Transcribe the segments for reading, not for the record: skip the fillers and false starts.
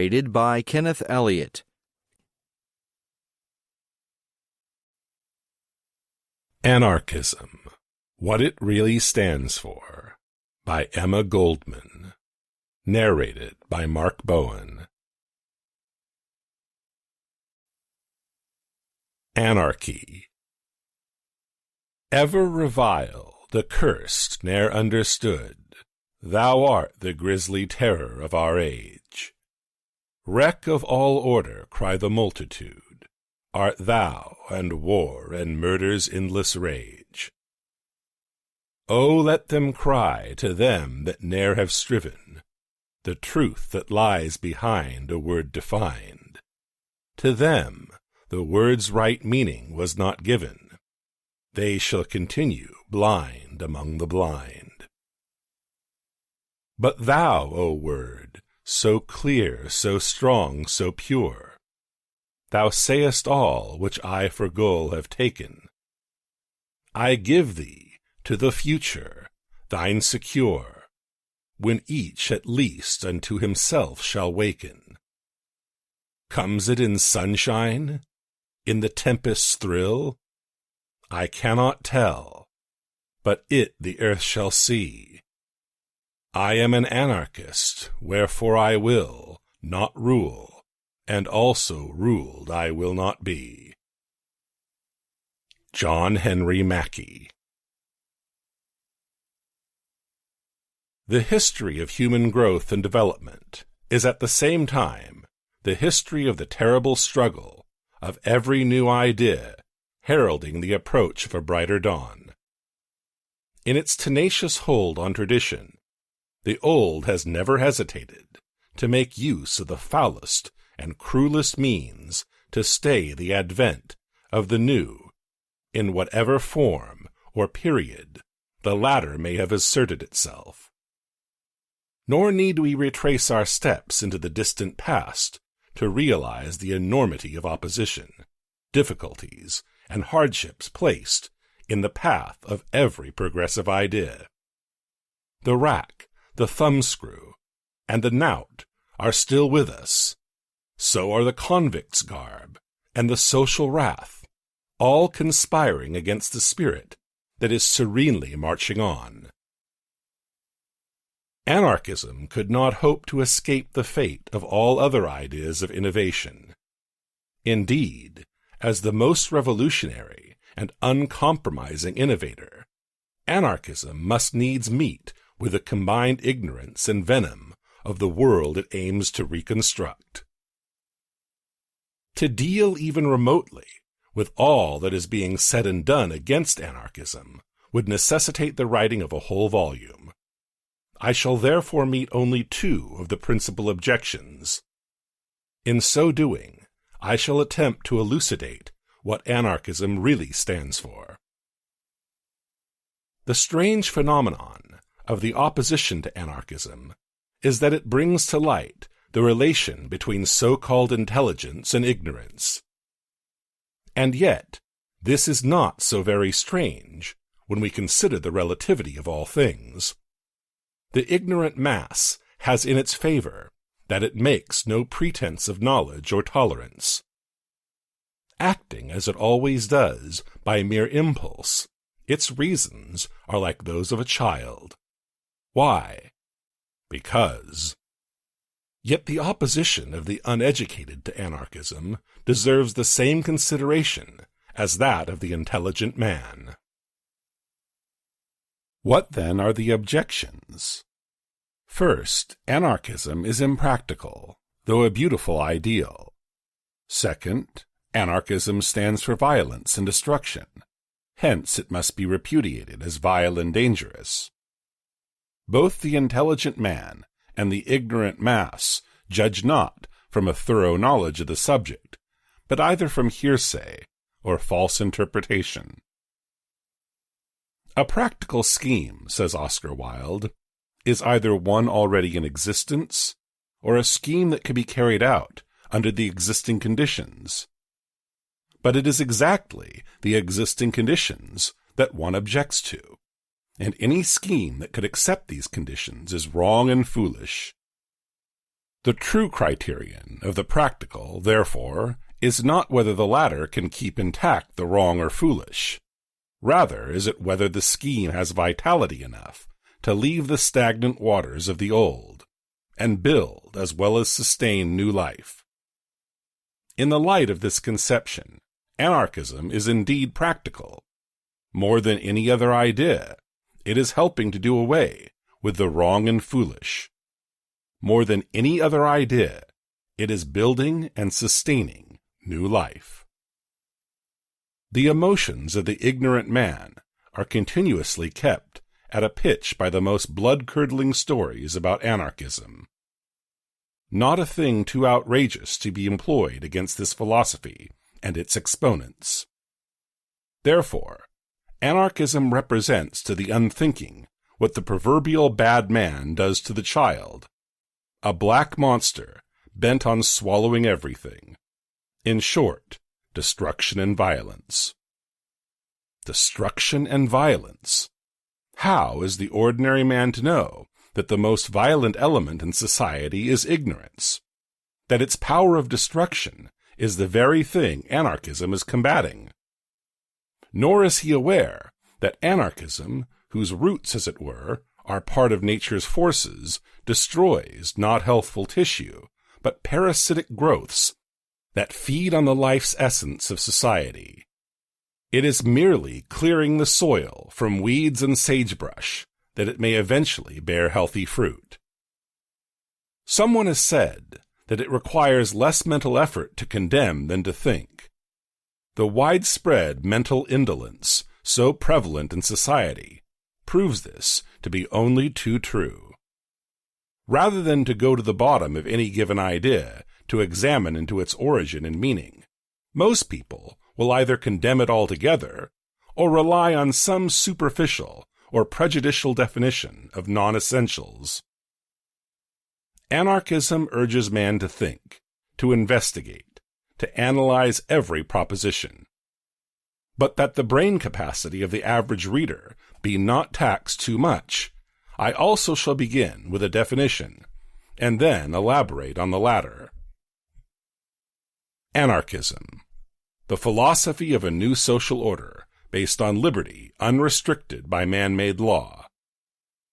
Rated by Kenneth Elliott. Anarchism, What It Really Stands For, by Emma Goldman. Narrated by Mark Bowen. Anarchy. Ever revile, the cursed ne'er understood. Thou art the grisly terror of our age. Wreck of all order, cry the multitude. Art thou, and war and murder's endless rage. Oh, let them cry to them that ne'er have striven, the truth that lies behind a word defined. To them the word's right meaning was not given. They shall continue blind among the blind. But thou, O word, so clear, so strong, so pure, thou sayest all which I for goal have taken. I give thee to the future, thine secure, when each at least unto himself shall waken. Comes it in sunshine, in the tempest's thrill? I cannot tell, but it the earth shall see. I am an anarchist, wherefore I will not rule, and also ruled I will not be. John Henry Mackey. The history of human growth and development is at the same time the history of the terrible struggle of every new idea heralding the approach of a brighter dawn. In its tenacious hold on tradition, the old has never hesitated to make use of the foulest and cruelest means to stay the advent of the new, in whatever form or period the latter may have asserted itself. Nor need we retrace our steps into the distant past to realize the enormity of opposition, difficulties, and hardships placed in the path of every progressive idea. The rack, the thumbscrew, and the knout are still with us. So are the convict's garb and the social wrath, all conspiring against the spirit that is serenely marching on. Anarchism could not hope to escape the fate of all other ideas of innovation. Indeed, as the most revolutionary and uncompromising innovator, anarchism must needs meet with the combined ignorance and venom of the world it aims to reconstruct. To deal even remotely with all that is being said and done against anarchism would necessitate the writing of a whole volume. I shall therefore meet only two of the principal objections. In so doing, I shall attempt to elucidate what anarchism really stands for. The strange phenomenon of the opposition to anarchism is that it brings to light the relation between so-called intelligence and ignorance. And yet, this is not so very strange when we consider the relativity of all things. The ignorant mass has in its favor that it makes no pretense of knowledge or tolerance. Acting as it always does by mere impulse, its reasons are like those of a child. Why? Because. Yet the opposition of the uneducated to anarchism deserves the same consideration as that of the intelligent man. What then are the objections? First, anarchism is impractical, though a beautiful ideal. Second, anarchism stands for violence and destruction. Hence it must be repudiated as vile and dangerous. Both the intelligent man and the ignorant mass judge not from a thorough knowledge of the subject, but either from hearsay or false interpretation. A practical scheme, says Oscar Wilde, is either one already in existence or a scheme that can be carried out under the existing conditions. But it is exactly the existing conditions that one objects to, and any scheme that could accept these conditions is wrong and foolish. The true criterion of the practical, therefore, is not whether the latter can keep intact the wrong or foolish. Rather is it whether the scheme has vitality enough to leave the stagnant waters of the old, and build as well as sustain new life. In the light of this conception, anarchism is indeed practical. More than any other idea, it is helping to do away with the wrong and foolish. More than any other idea, it is building and sustaining new life. The emotions of the ignorant man are continuously kept at a pitch by the most blood-curdling stories about anarchism. Not a thing too outrageous to be employed against this philosophy and its exponents. Therefore, anarchism represents to the unthinking what the proverbial bad man does to the child, a black monster bent on swallowing everything. In short, destruction and violence. Destruction and violence. How is the ordinary man to know that the most violent element in society is ignorance, that its power of destruction is the very thing anarchism is combating? Nor is he aware that anarchism, whose roots, as it were, are part of nature's forces, destroys not healthful tissue, but parasitic growths that feed on the life's essence of society. It is merely clearing the soil from weeds and sagebrush that it may eventually bear healthy fruit. Someone has said that it requires less mental effort to condemn than to think. The widespread mental indolence so prevalent in society proves this to be only too true. Rather than to go to the bottom of any given idea to examine into its origin and meaning, most people will either condemn it altogether or rely on some superficial or prejudicial definition of non-essentials. Anarchism urges man to think, to investigate, to analyze every proposition. But that the brain capacity of the average reader be not taxed too much, I also shall begin with a definition, and then elaborate on the latter. Anarchism, the philosophy of a new social order based on liberty unrestricted by man-made law.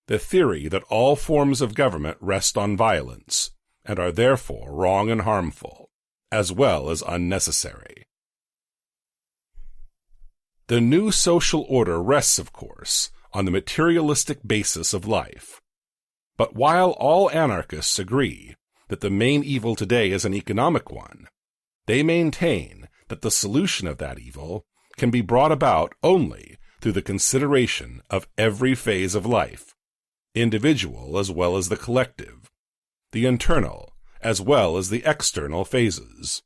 The theory that all forms of government rest on violence, and are therefore wrong and harmful, as well as unnecessary. The new social order rests, of course, on the materialistic basis of life. But while all anarchists agree that the main evil today is an economic one, they maintain that the solution of that evil can be brought about only through the consideration of every phase of life, individual as well as the collective, the internal as well as the external phases.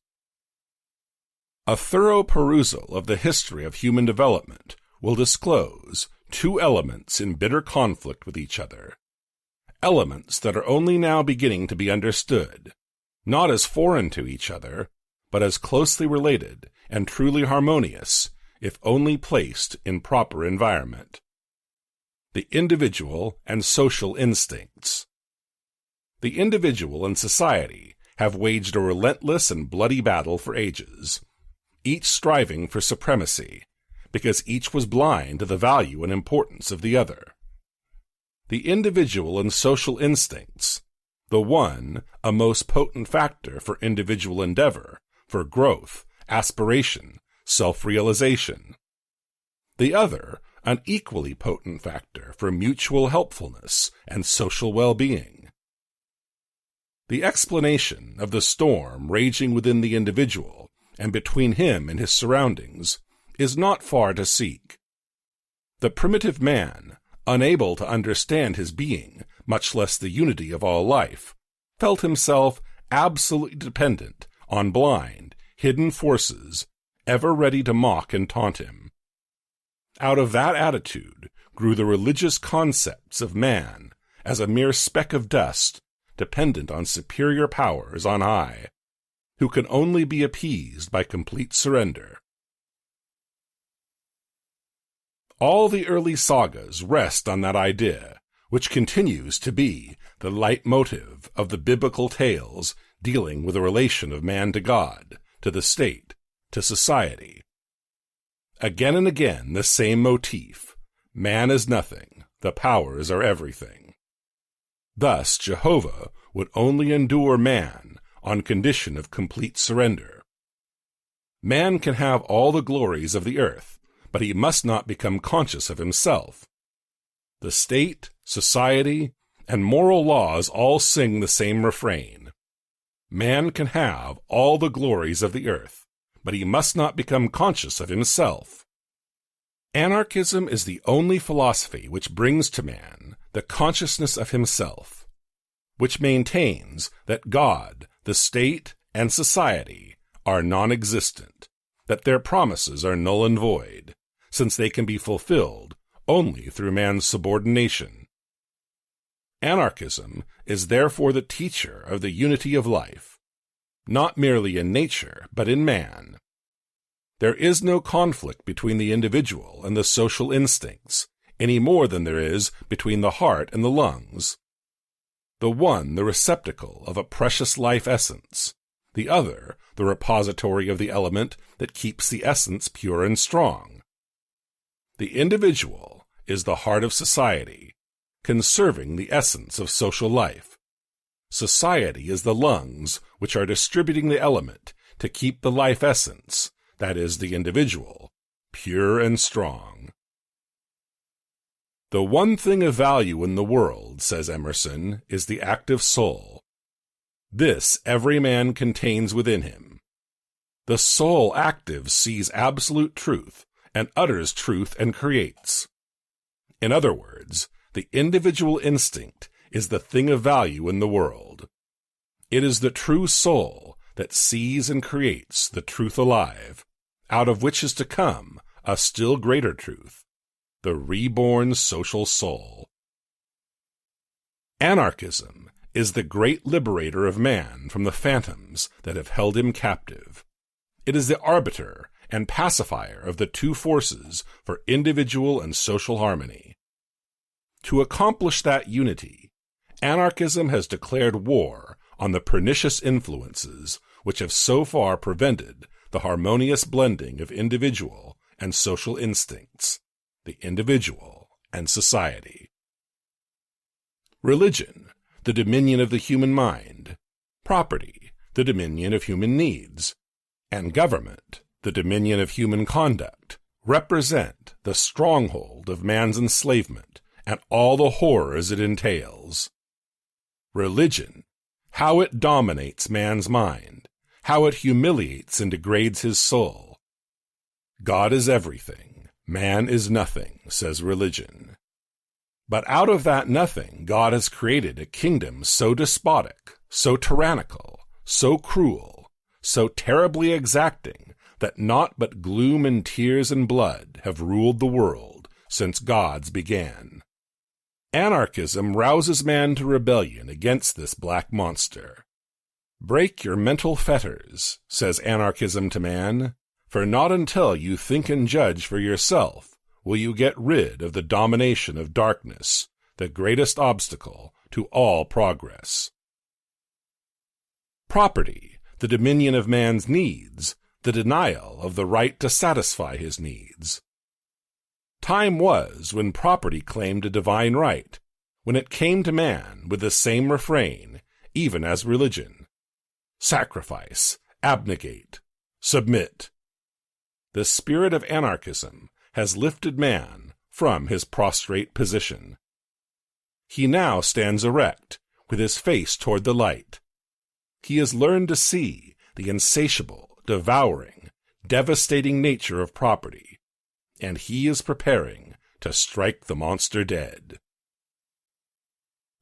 A thorough perusal of the history of human development will disclose two elements in bitter conflict with each other, elements that are only now beginning to be understood, not as foreign to each other, but as closely related and truly harmonious, if only placed in proper environment. The individual and social instincts. The individual and society have waged a relentless and bloody battle for ages, each striving for supremacy, because each was blind to the value and importance of the other. The individual and social instincts, the one a most potent factor for individual endeavor, for growth, aspiration, self-realization. The other an equally potent factor for mutual helpfulness and social well-being. The explanation of the storm raging within the individual and between him and his surroundings is not far to seek. The primitive man, unable to understand his being, much less the unity of all life, felt himself absolutely dependent on blind, hidden forces, ever ready to mock and taunt him. Out of that attitude grew the religious concepts of man as a mere speck of dust, dependent on superior powers on high, who can only be appeased by complete surrender. All the early sagas rest on that idea, which continues to be the leitmotif of the biblical tales dealing with the relation of man to God, to the state, to society. Again and again the same motif: man is nothing, the powers are everything. Thus Jehovah would only endure man on condition of complete surrender. Man can have all the glories of the earth, but he must not become conscious of himself. The state, society, and moral laws all sing the same refrain. Man can have all the glories of the earth, but he must not become conscious of himself. Anarchism is the only philosophy which brings to man the consciousness of himself, which maintains that God, the state, and society are non-existent, that their promises are null and void, since they can be fulfilled only through man's subordination. Anarchism is therefore the teacher of the unity of life, not merely in nature, but in man. There is no conflict between the individual and the social instincts, any more than there is between the heart and the lungs. The one the receptacle of a precious life essence, the other the repository of the element that keeps the essence pure and strong. The individual is the heart of society, conserving the essence of social life. Society is the lungs which are distributing the element to keep the life essence, that is, the individual, pure and strong. The one thing of value in the world, says Emerson, is the active soul. This every man contains within him. The soul active sees absolute truth and utters truth and creates. In other words, the individual instinct is the thing of value in the world. It is the true soul that sees and creates the truth alive, out of which is to come a still greater truth, the reborn social soul. Anarchism is the great liberator of man from the phantoms that have held him captive. It is the arbiter and pacifier of the two forces for individual and social harmony. To accomplish that unity, anarchism has declared war on the pernicious influences which have so far prevented the harmonious blending of individual and social instincts, the individual and society. Religion, the dominion of the human mind; property, the dominion of human needs; and government, the dominion of human conduct, represent the stronghold of man's enslavement and all the horrors it entails. Religion, how it dominates man's mind, how it humiliates and degrades his soul. God is everything, man is nothing, says religion. But out of that nothing God has created a kingdom so despotic, so tyrannical, so cruel, so terribly exacting, that naught but gloom and tears and blood have ruled the world since gods began. Anarchism rouses man to rebellion against this black monster. Break your mental fetters, says anarchism to man, for not until you think and judge for yourself will you get rid of the domination of darkness, the greatest obstacle to all progress. Property, the dominion of man's needs, the denial of the right to satisfy his needs. Time was when property claimed a divine right, when it came to man with the same refrain, even as religion: sacrifice, abnegate, submit. The spirit of anarchism has lifted man from his prostrate position. He now stands erect, with his face toward the light. He has learned to see the insatiable, devouring, devastating nature of property, and he is preparing to strike the monster dead.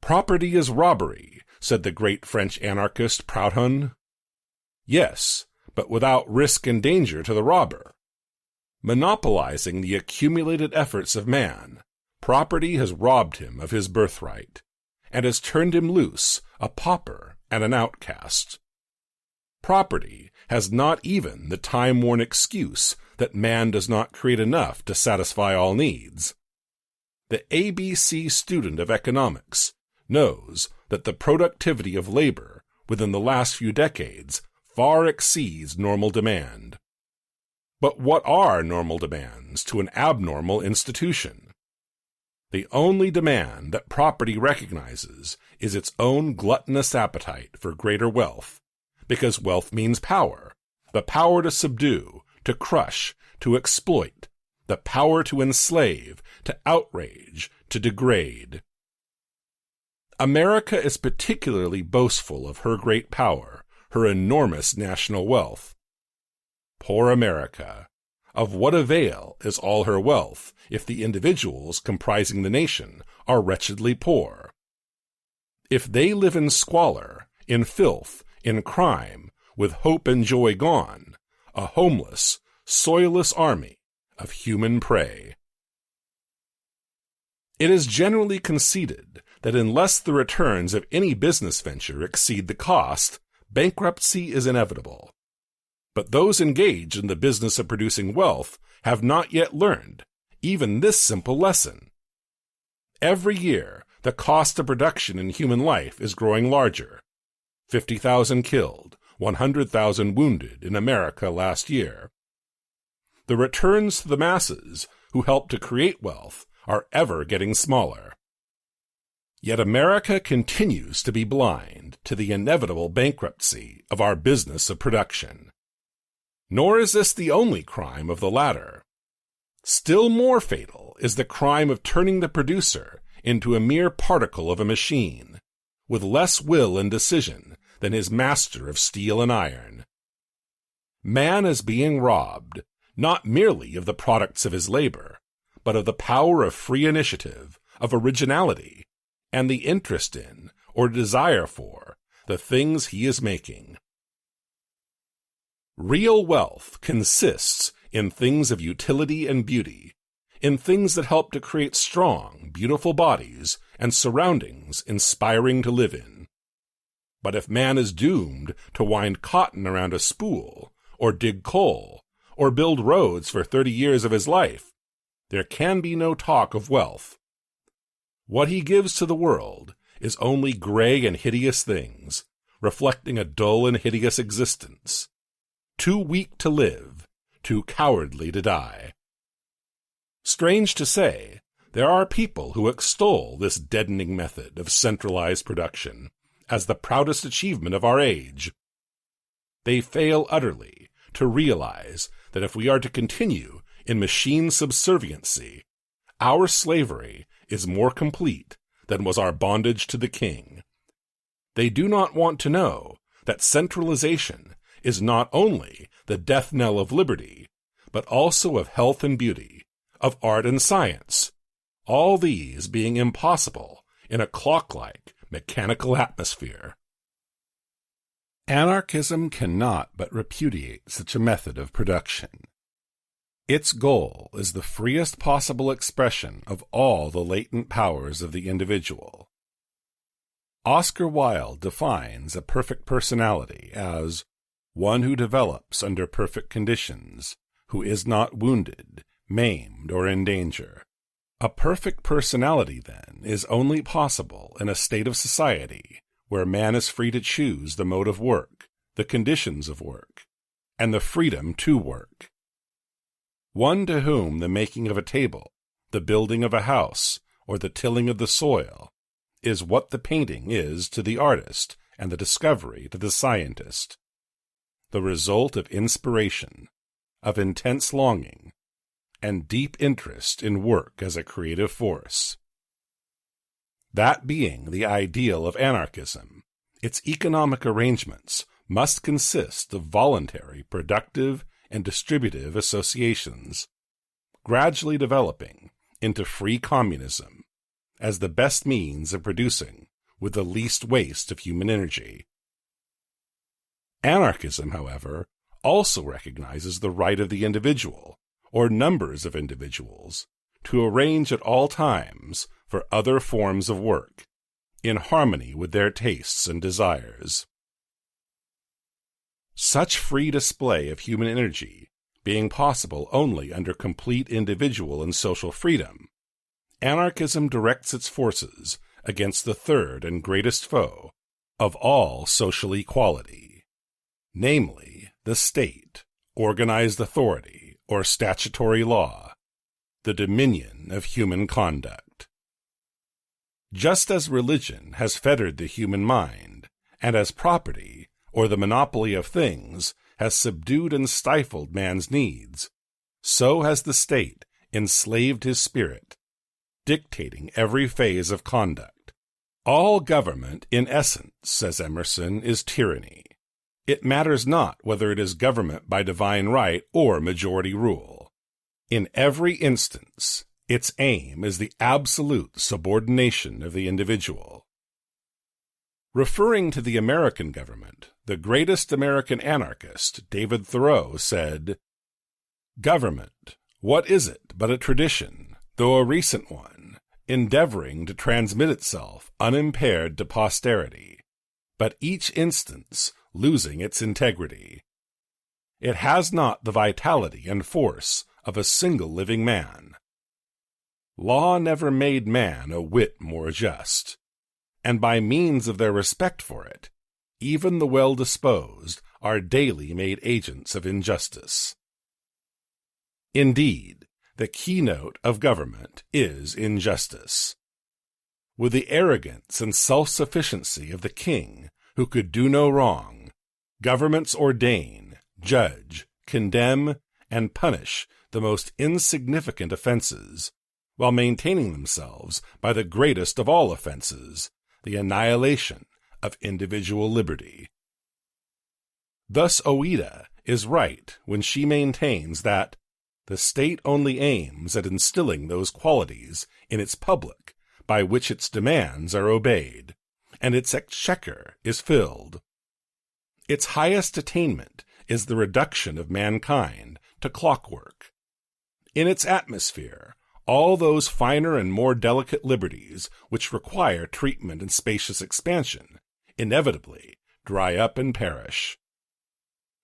Property is robbery, said the great French anarchist Proudhon. Yes, but without risk and danger to the robber. Monopolizing the accumulated efforts of man, property has robbed him of his birthright, and has turned him loose, a pauper and an outcast. Property has not even the time-worn excuse that man does not create enough to satisfy all needs. The ABC student of economics knows that the productivity of labor within the last few decades far exceeds normal demand. But what are normal demands to an abnormal institution? The only demand that property recognizes is its own gluttonous appetite for greater wealth, because wealth means power, the power to subdue, to crush, to exploit, the power to enslave, to outrage, to degrade. America is particularly boastful of her great power, her enormous national wealth. Poor America! Of what avail is all her wealth if the individuals comprising the nation are wretchedly poor? If they live in squalor, in filth, in crime, with hope and joy gone, a homeless, soilless army of human prey. It is generally conceded that unless the returns of any business venture exceed the cost, bankruptcy is inevitable. But those engaged in the business of producing wealth have not yet learned even this simple lesson. Every year, the cost of production in human life is growing larger. 50,000 killed, 100,000 wounded in America last year. The returns to the masses who help to create wealth are ever getting smaller. Yet America continues to be blind to the inevitable bankruptcy of our business of production. Nor is this the only crime of the latter. Still more fatal is the crime of turning the producer into a mere particle of a machine, with less will and decision than his master of steel and iron. Man is being robbed, not merely of the products of his labor, but of the power of free initiative, of originality, and the interest in, or desire for, the things he is making. Real wealth consists in things of utility and beauty, in things that help to create strong, beautiful bodies and surroundings inspiring to live in. But if man is doomed to wind cotton around a spool, or dig coal, or build roads for 30 years of his life, there can be no talk of wealth. What he gives to the world is only gray and hideous things, reflecting a dull and hideous existence, too weak to live, too cowardly to die. Strange to say, there are people who extol this deadening method of centralized production as the proudest achievement of our age. They fail utterly to realize that if we are to continue in machine subserviency, our slavery is more complete than was our bondage to the king. They do not want to know that centralization is not only the death knell of liberty, but also of health and beauty, of art and science, all these being impossible in a clock-like, mechanical atmosphere. Anarchism cannot but repudiate such a method of production. Its goal is the freest possible expression of all the latent powers of the individual. Oscar Wilde defines a perfect personality as one who develops under perfect conditions, who is not wounded, maimed, or in danger. A perfect personality, then, is only possible in a state of society where man is free to choose the mode of work, the conditions of work, and the freedom to work. One to whom the making of a table, the building of a house, or the tilling of the soil is what the painting is to the artist and the discovery to the scientist, the result of inspiration, of intense longing, and deep interest in work as a creative force. That being the ideal of anarchism, its economic arrangements must consist of voluntary, productive, and distributive associations, gradually developing into free communism as the best means of producing with the least waste of human energy. Anarchism, however, also recognizes the right of the individual, or numbers of individuals, to arrange at all times for other forms of work, in harmony with their tastes and desires. Such free display of human energy being possible only under complete individual and social freedom, Anarchism directs its forces against the third and greatest foe of all social equality, namely the state, organized authority, or statutory law, the dominion of human conduct. Just as religion has fettered the human mind, and as property, or the monopoly of things, has subdued and stifled man's needs, so has the state enslaved his spirit, dictating every phase of conduct. All government, in essence, says Emerson, is tyranny. It matters not whether it is government by divine right or majority rule. In every instance, its aim is the absolute subordination of the individual. Referring to the American government, the greatest American anarchist, David Thoreau, said, "Government, what is it but a tradition, though a recent one, endeavoring to transmit itself unimpaired to posterity, but each instance losing its integrity? It has not the vitality and force of a single living man. Law never made man a whit more just, and by means of their respect for it, even the well-disposed are daily made agents of injustice." Indeed, the keynote of government is injustice. With the arrogance and self-sufficiency of the king, who could do no wrong, governments ordain, judge, condemn, and punish the most insignificant offenses, while maintaining themselves by the greatest of all offenses, the annihilation of individual liberty. Thus Ouida is right when she maintains that the state only aims at instilling those qualities in its public by which its demands are obeyed, and its exchequer is filled. Its highest attainment is the reduction of mankind to clockwork. In its atmosphere, all those finer and more delicate liberties which require treatment and spacious expansion inevitably dry up and perish.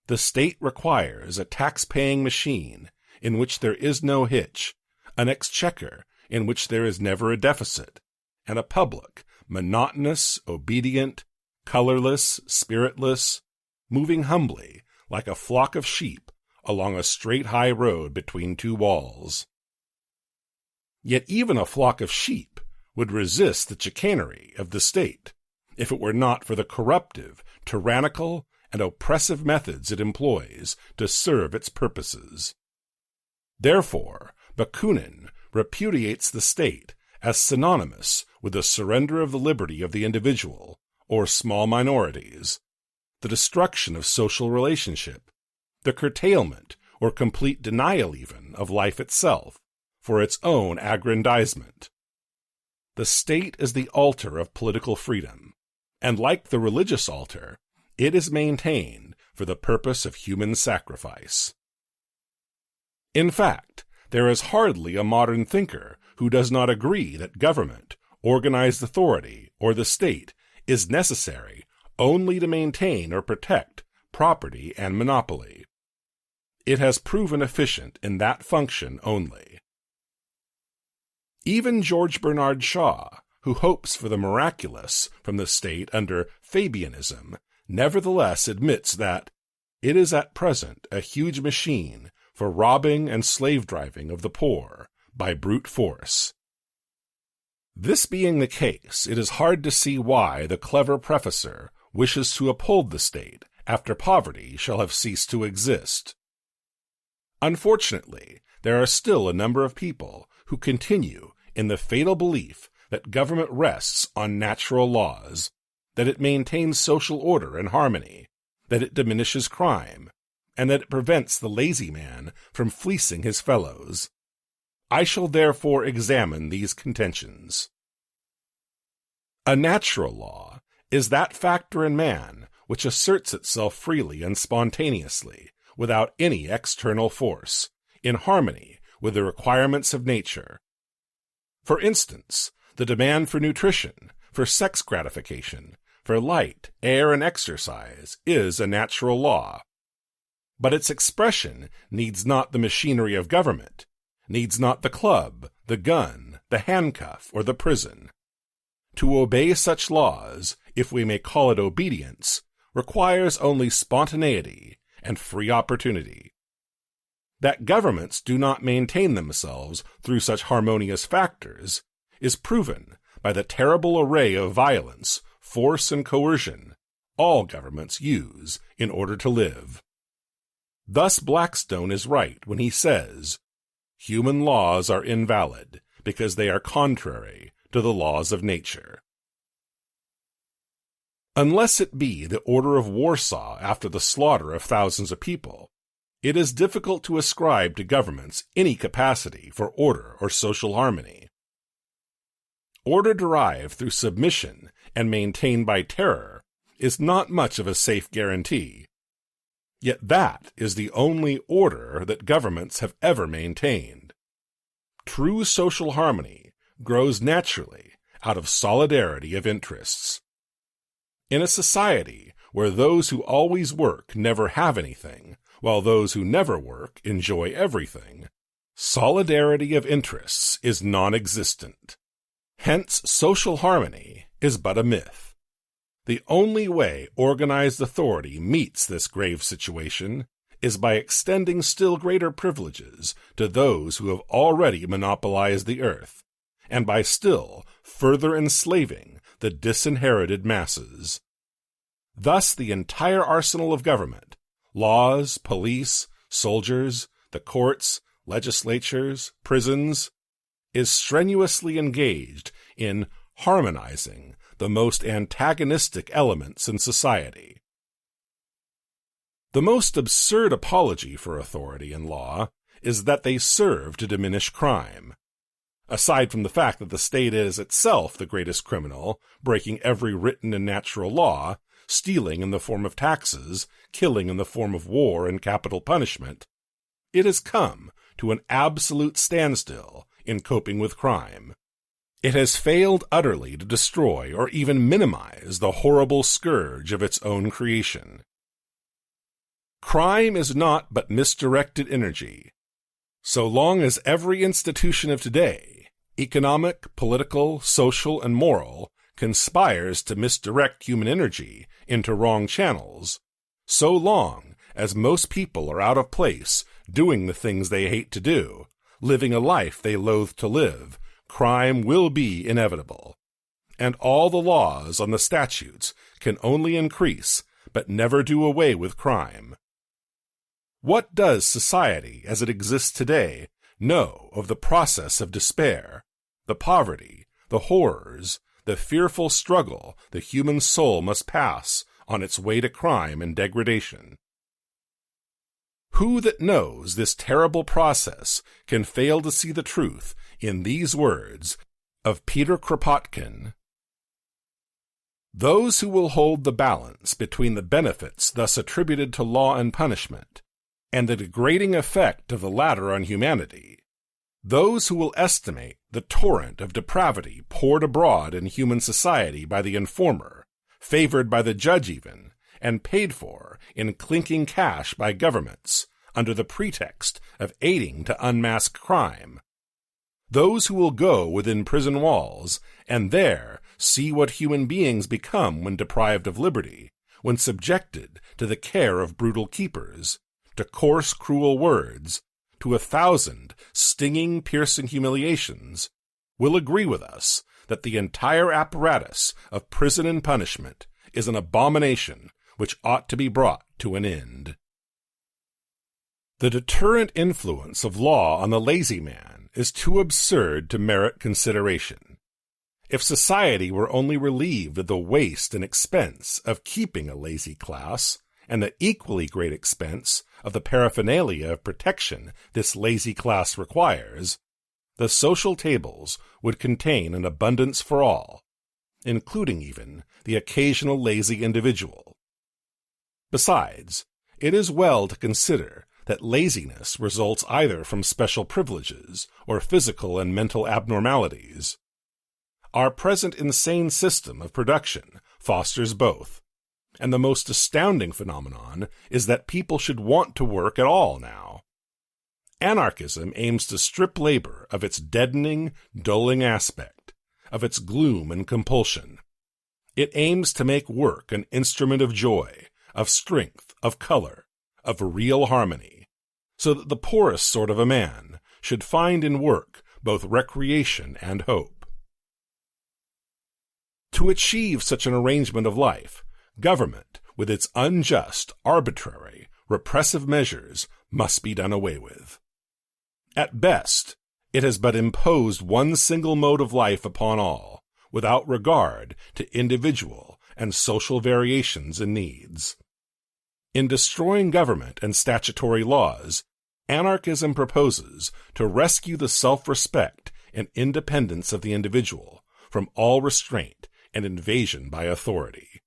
The state requires a tax-paying machine in which there is no hitch, an exchequer in which there is never a deficit, and a public, monotonous, obedient, colorless, spiritless, moving humbly like a flock of sheep along a straight high road between two walls. Yet even a flock of sheep would resist the chicanery of the state, if it were not for the corruptive, tyrannical, and oppressive methods it employs to serve its purposes. Therefore, Bakunin repudiates the state as synonymous with the surrender of the liberty of the individual, or small minorities, the destruction of social relationship, the curtailment or complete denial even of life itself for its own aggrandizement. The state is the altar of political freedom, and like the religious altar, it is maintained for the purpose of human sacrifice. In fact, there is hardly a modern thinker who does not agree that government, organized authority, or the state is necessary only to maintain or protect property and monopoly. It has proven efficient in that function only. Even George Bernard Shaw, who hopes for the miraculous from the state under Fabianism, nevertheless admits that it is at present a huge machine for robbing and slave-driving of the poor by brute force. This being the case, it is hard to see why the clever prefacer wishes to uphold the state after poverty shall have ceased to exist. Unfortunately, there are still a number of people who continue in the fatal belief that government rests on natural laws, that it maintains social order and harmony, that it diminishes crime, and that it prevents the lazy man from fleecing his fellows. I shall therefore examine these contentions. A natural law is that factor in man which asserts itself freely and spontaneously, without any external force, in harmony with the requirements of nature. For instance, the demand for nutrition, for sex gratification, for light, air, and exercise is a natural law. But its expression needs not the machinery of government, needs not the club, the gun, the handcuff, or the prison. To obey such laws, if we may call it obedience, requires only spontaneity and free opportunity. That governments do not maintain themselves through such harmonious factors is proven by the terrible array of violence, force, and coercion all governments use in order to live. Thus Blackstone is right when he says, "Human laws are invalid because they are contrary to the laws of nature." Unless it be the Order of Warsaw after the slaughter of thousands of people, it is difficult to ascribe to governments any capacity for order or social harmony. Order derived through submission and maintained by terror is not much of a safe guarantee. Yet that is the only order that governments have ever maintained. True social harmony grows naturally out of solidarity of interests. In a society where those who always work never have anything, while those who never work enjoy everything, solidarity of interests is non-existent. Hence, social harmony is but a myth. The only way organized authority meets this grave situation is by extending still greater privileges to those who have already monopolized the earth, and by still further enslaving the disinherited masses. Thus the entire arsenal of government, laws, police, soldiers, the courts, legislatures, prisons, is strenuously engaged in harmonizing the most antagonistic elements in society. The most absurd apology for authority and law is that they serve to diminish crime. Aside from the fact that the state is itself the greatest criminal, breaking every written and natural law, stealing in the form of taxes, killing in the form of war and capital punishment, it has come to an absolute standstill in coping with crime. It has failed utterly to destroy or even minimize the horrible scourge of its own creation. Crime is naught but misdirected energy. So long as every institution of today, economic, political, social, and moral, conspires to misdirect human energy into wrong channels, so long as most people are out of place, doing the things they hate to do, living a life they loathe to live, crime will be inevitable. And all the laws on the statutes can only increase, but never do away with crime. What does society as it exists today know of the process of despair, the poverty, the horrors, the fearful struggle the human soul must pass on its way to crime and degradation? Who that knows this terrible process can fail to see the truth in these words of Peter Kropotkin? Those who will hold the balance between the benefits thus attributed to law and punishment, and the degrading effect of the latter on humanity, those who will estimate the torrent of depravity poured abroad in human society by the informer, favored by the judge even, and paid for in clinking cash by governments, under the pretext of aiding to unmask crime, those who will go within prison walls, and there see what human beings become when deprived of liberty, when subjected to the care of brutal keepers, to coarse, cruel words, to 1,000 stinging, piercing humiliations, will agree with us that the entire apparatus of prison and punishment is an abomination which ought to be brought to an end. The deterrent influence of law on the lazy man is too absurd to merit consideration. If society were only relieved of the waste and expense of keeping a lazy class, and the equally great expense of the paraphernalia of protection this lazy class requires, the social tables would contain an abundance for all, including even the occasional lazy individual. Besides, it is well to consider that laziness results either from special privileges or physical and mental abnormalities. Our present insane system of production fosters both, and the most astounding phenomenon is that people should want to work at all now. Anarchism aims to strip labor of its deadening, dulling aspect, of its gloom and compulsion. It aims to make work an instrument of joy, of strength, of color, of real harmony, so that the poorest sort of a man should find in work both recreation and hope. To achieve such an arrangement of life, government, with its unjust, arbitrary, repressive measures, must be done away with. At best, it has but imposed one single mode of life upon all, without regard to individual and social variations and needs. In destroying government and statutory laws, anarchism proposes to rescue the self-respect and independence of the individual from all restraint and invasion by authority.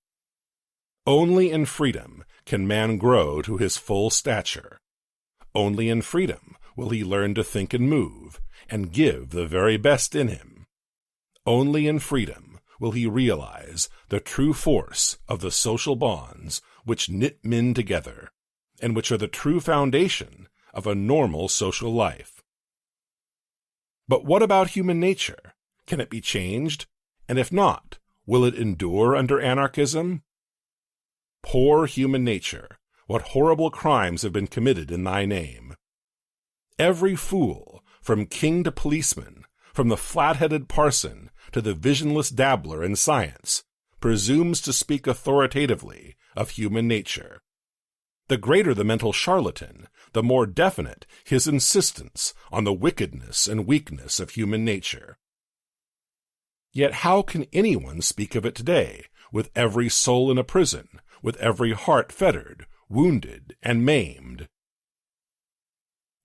Only in freedom can man grow to his full stature. Only in freedom will he learn to think and move, and give the very best in him. Only in freedom will he realize the true force of the social bonds which knit men together, and which are the true foundation of a normal social life. But what about human nature? Can it be changed? And if not, will it endure under anarchism? Poor human nature, what horrible crimes have been committed in thy name! Every fool, from king to policeman, from the flat-headed parson to the visionless dabbler in science, presumes to speak authoritatively of human nature. The greater the mental charlatan, the more definite his insistence on the wickedness and weakness of human nature. Yet how can anyone speak of it today, with every soul in a prison, with every heart fettered, wounded, and maimed?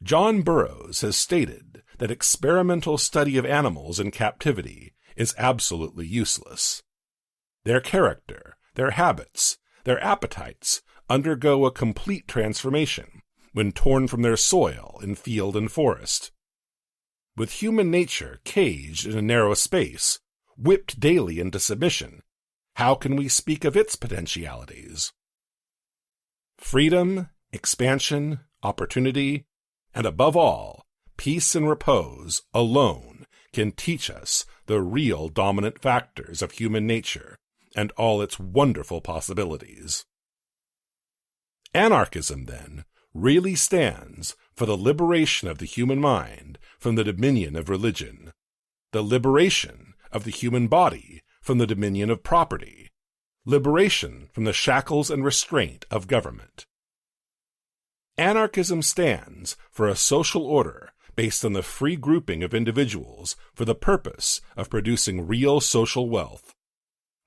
John Burroughs has stated that experimental study of animals in captivity is absolutely useless. Their character, their habits, their appetites undergo a complete transformation when torn from their soil in field and forest. With human nature caged in a narrow space, whipped daily into submission, how can we speak of its potentialities? Freedom, expansion, opportunity, and above all, peace and repose alone can teach us the real dominant factors of human nature and all its wonderful possibilities. Anarchism, then, really stands for the liberation of the human mind from the dominion of religion, the liberation of the human body from the dominion of property, liberation from the shackles and restraint of government. Anarchism stands for a social order based on the free grouping of individuals for the purpose of producing real social wealth,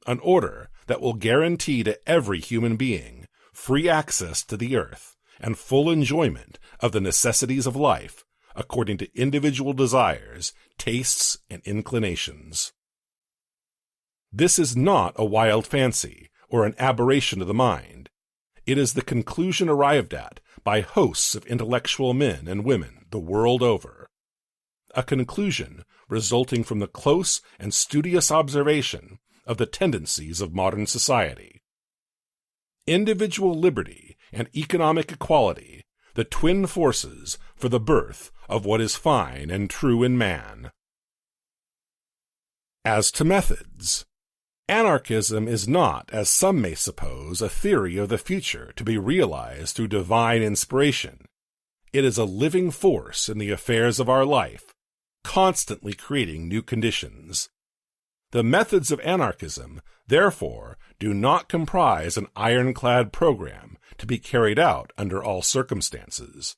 an order that will guarantee to every human being free access to the earth and full enjoyment of the necessities of life according to individual desires, tastes, and inclinations. This is not a wild fancy or an aberration of the mind. It is the conclusion arrived at by hosts of intellectual men and women the world over, a conclusion resulting from the close and studious observation of the tendencies of modern society. Individual liberty and economic equality, the twin forces for the birth of what is fine and true in man. As to methods, anarchism is not, as some may suppose, a theory of the future to be realized through divine inspiration. It is a living force in the affairs of our life, constantly creating new conditions. The methods of anarchism, therefore, do not comprise an ironclad program to be carried out under all circumstances.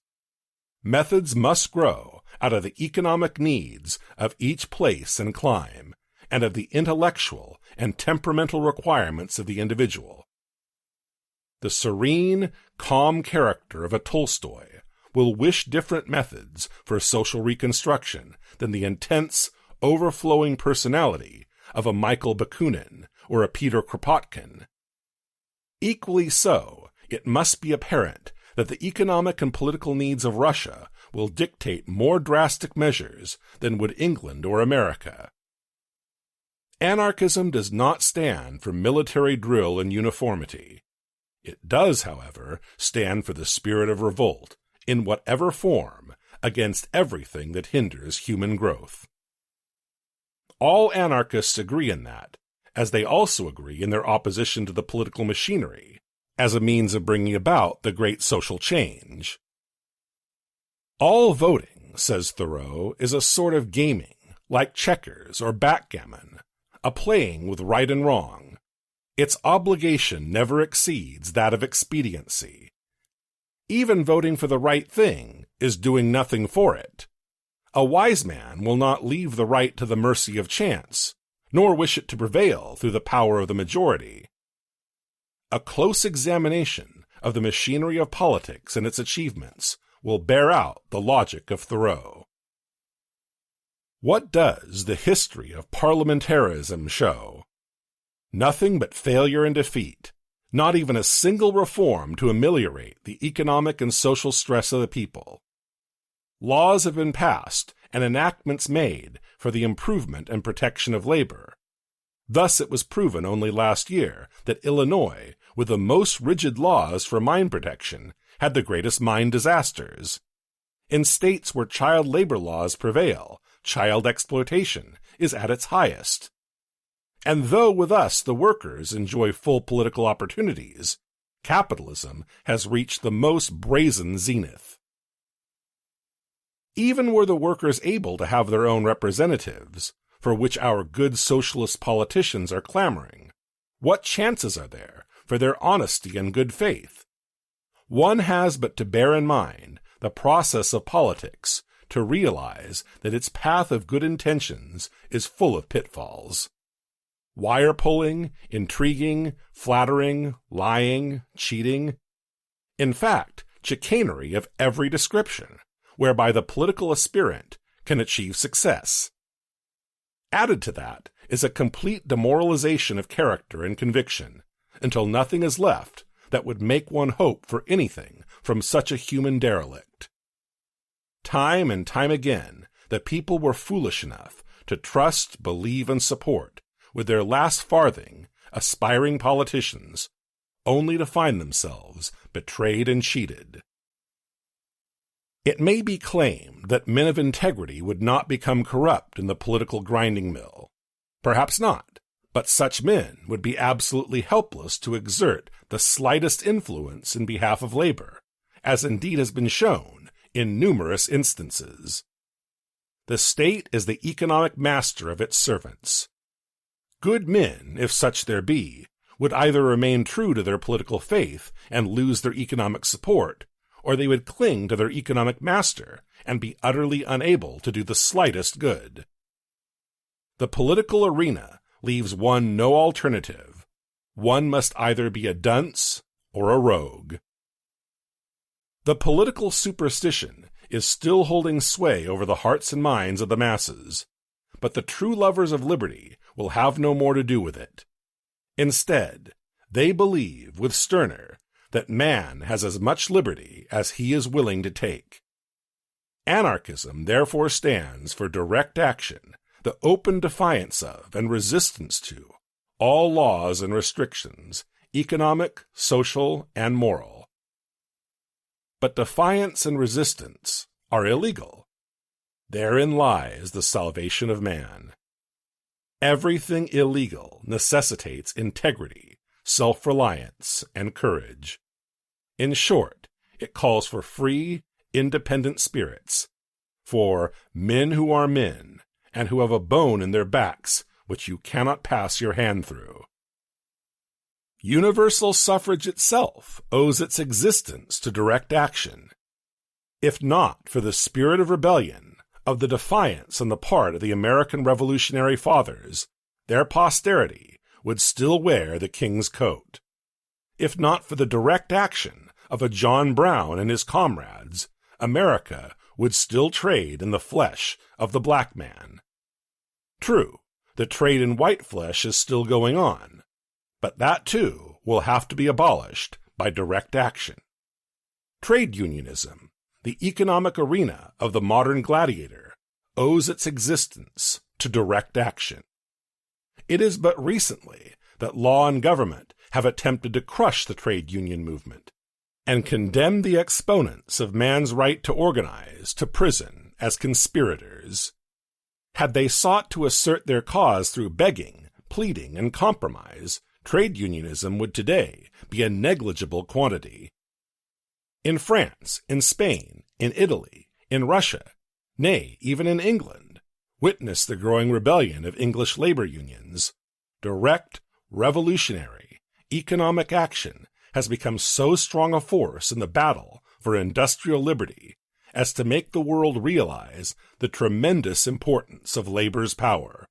Methods must grow out of the economic needs of each place and clime, and of the intellectual and temperamental requirements of the individual. The serene, calm character of a Tolstoy will wish different methods for social reconstruction than the intense, overflowing personality of a Michael Bakunin or a Peter Kropotkin. Equally so, it must be apparent that the economic and political needs of Russia will dictate more drastic measures than would England or America. Anarchism does not stand for military drill and uniformity. It does, however, stand for the spirit of revolt, in whatever form, against everything that hinders human growth. All anarchists agree in that, as they also agree in their opposition to the political machinery as a means of bringing about the great social change. All voting, says Thoreau, is a sort of gaming, like checkers or backgammon, a playing with right and wrong. Its obligation never exceeds that of expediency. Even voting for the right thing is doing nothing for it. A wise man will not leave the right to the mercy of chance, nor wish it to prevail through the power of the majority. A close examination of the machinery of politics and its achievements will bear out the logic of Thoreau. What does the history of parliamentarism show? Nothing but failure and defeat, not even a single reform to ameliorate the economic and social stress of the people. Laws have been passed and enactments made for the improvement and protection of labor. Thus it was proven only last year that Illinois, with the most rigid laws for mine protection, had the greatest mine disasters. In states where child labor laws prevail, child exploitation is at its highest. And though with us the workers enjoy full political opportunities, capitalism has reached the most brazen zenith. Even were the workers able to have their own representatives, for which our good socialist politicians are clamoring, what chances are there for their honesty and good faith? One has but to bear in mind the process of politics to realize that its path of good intentions is full of pitfalls. Wire pulling, intriguing, flattering, lying, cheating. In fact, chicanery of every description, whereby the political aspirant can achieve success. Added to that is a complete demoralization of character and conviction, until nothing is left that would make one hope for anything from such a human derelict. Time and time again, the people were foolish enough to trust, believe, and support, with their last farthing, aspiring politicians, only to find themselves betrayed and cheated. It may be claimed that men of integrity would not become corrupt in the political grinding mill. Perhaps not, but such men would be absolutely helpless to exert the slightest influence in behalf of labor, as indeed has been shown in numerous instances. The state is the economic master of its servants. Good men, if such there be, would either remain true to their political faith and lose their economic support, or they would cling to their economic master and be utterly unable to do the slightest good. The political arena leaves one no alternative. One must either be a dunce or a rogue. The political superstition is still holding sway over the hearts and minds of the masses, but the true lovers of liberty will have no more to do with it. Instead, they believe, with Stirner, that man has as much liberty as he is willing to take. Anarchism therefore stands for direct action, the open defiance of and resistance to all laws and restrictions, economic, social, and moral. But defiance and resistance are illegal. Therein lies the salvation of man. Everything illegal necessitates integrity, self-reliance, and courage. In short, it calls for free, independent spirits, for men who are men, and who have a bone in their backs which you cannot pass your hand through. Universal suffrage itself owes its existence to direct action. If not for the spirit of rebellion, of the defiance on the part of the American Revolutionary Fathers, their posterity would still wear the king's coat. If not for the direct action of a John Brown and his comrades, America would still trade in the flesh of the black man. True, the trade in white flesh is still going on, but that too will have to be abolished by direct action. Trade unionism, the economic arena of the modern gladiator, owes its existence to direct action. It is but recently that law and government have attempted to crush the trade union movement, and condemned the exponents of man's right to organize to prison as conspirators. Had they sought to assert their cause through begging, pleading, and compromise, trade unionism would today be a negligible quantity. In France, in Spain, in Italy, in Russia, nay, even in England, witness the growing rebellion of English labor unions. Direct, revolutionary, economic action has become so strong a force in the battle for industrial liberty as to make the world realize the tremendous importance of labor's power.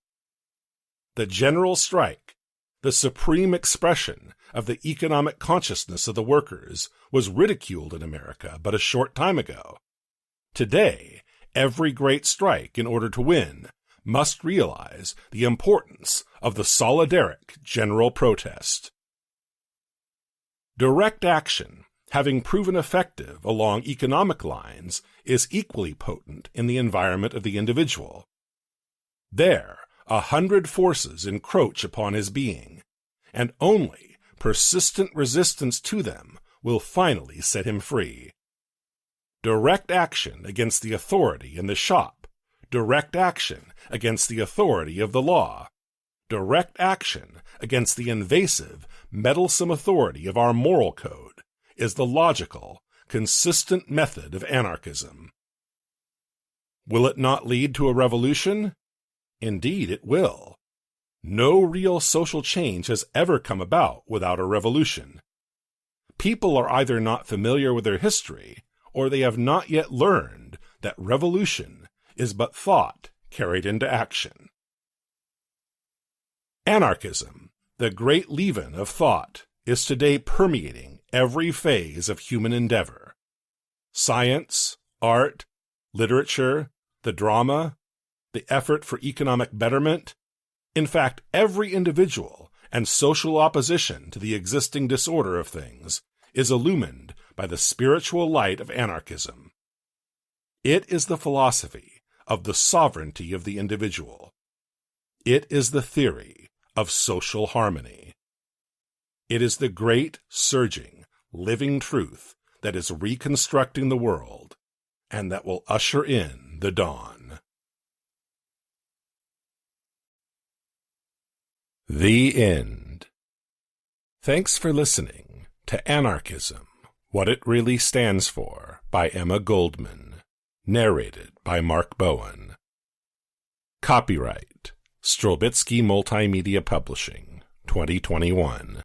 The general strike, the supreme expression of the economic consciousness of the workers, was ridiculed in America but a short time ago. Today, every great strike, in order to win, must realize the importance of the solidaric general protest. Direct action, having proven effective along economic lines, is equally potent in the environment of the individual. There, 100 forces encroach upon his being, and only persistent resistance to them will finally set him free. Direct action against the authority in the shop, direct action against the authority of the law, direct action against the invasive, meddlesome authority of our moral code is the logical, consistent method of anarchism. Will it not lead to a revolution? Indeed, it will. No real social change has ever come about without a revolution. People are either not familiar with their history, or they have not yet learned that revolution is but thought carried into action. Anarchism, the great leaven of thought, is today permeating every phase of human endeavor. Science, art, literature, the drama, the effort for economic betterment, in fact, every individual and social opposition to the existing disorder of things is illumined by the spiritual light of anarchism. It is the philosophy of the sovereignty of the individual. It is the theory of social harmony. It is the great, surging, living truth that is reconstructing the world and that will usher in the dawn. The End. Thanks for listening to Anarchism, What It Really Stands For by Emma Goldman. Narrated by Mark Bowen. Copyright Strobitsky Multimedia Publishing, 2021.